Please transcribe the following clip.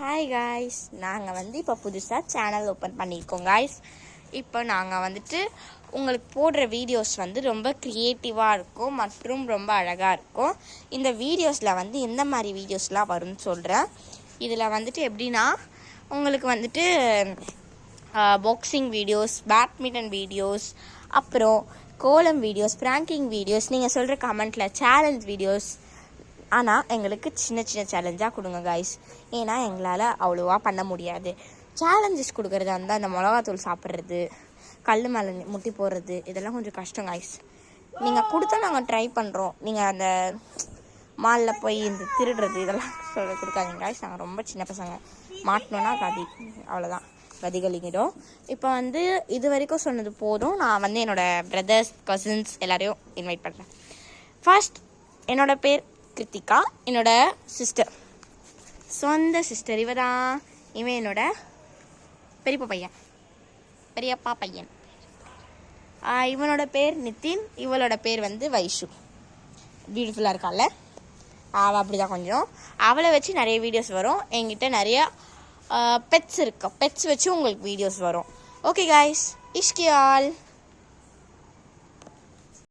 Hi guys, நாங்கள் இப்போ புதுசாக சேனல் ஓப்பன் பண்ணியிருக்கோம் காய்ஸ். இப்போ நாங்கள் உங்களுக்கு போடுற வீடியோஸ் ரொம்ப க்ரியேட்டிவாக இருக்கும் மற்றும் ரொம்ப அழகாக இருக்கும். இந்த வீடியோஸில் எந்த மாதிரி வீடியோஸ்லாம் வரும்னு சொல்கிறேன். இதில் எப்படின்னா உங்களுக்கு பாக்ஸிங் வீடியோஸ், பேட்மிண்டன் வீடியோஸ், அப்புறம் கோலம் வீடியோஸ், ப்ராங்கிங் வீடியோஸ், நீங்கள் சொல்கிற கமெண்ட்டில் சேலஞ்ச் வீடியோஸ். ஆனால் எங்களுக்கு சின்ன சின்ன சேலஞ்சாக கொடுங்க காய்ஸ். ஏன்னா எங்களால் அவ்வளோவா பண்ண முடியாது. சேலஞ்சஸ் கொடுக்குறதா இருந்தால் அந்த மிளகாத்தூள் சாப்பிட்றது, கல் மேலே முட்டி போடுறது, இதெல்லாம் கொஞ்சம் கஷ்டம் காய்ஸ். நீங்கள் கொடுத்தா நாங்கள் ட்ரை பண்ணுறோம். நீங்கள் அந்த மாலில் போய் இந்த திருடுறது இதெல்லாம் கொடுக்காதீங்க காய்ஸ். நாங்கள் ரொம்ப சின்ன பசங்க, மாட்டினோன்னா கதி, அவ்வளோதான், கதிகளிங்கிடும். இப்போ இது வரைக்கும் சொன்னது போதும். நான் என்னோடய பிரதர்ஸ், கசின்ஸ் எல்லாரையும் இன்வைட் பண்ணுறேன். ஃபர்ஸ்ட் என்னோடய பேர் கிருத்திகா, என்னோட சிஸ்டர், சொந்த சிஸ்டர். இவன் என்னோட பெரியப்பா பையன். இவனோட பேர் நிதின், இவளோட பேர் வைஷு. பியூட்டிஃபுல்லாக இருக்கால அவள், அப்படிதான் கொஞ்சம். அவளை வச்சு நிறைய வீடியோஸ் வரும். என்கிட்ட நிறைய பெட்ஸ் இருக்கு, பெட்ஸ் வச்சு உங்களுக்கு வீடியோஸ் வரும். ஓகே காய்ஸ், இஷ்கி ஆல்.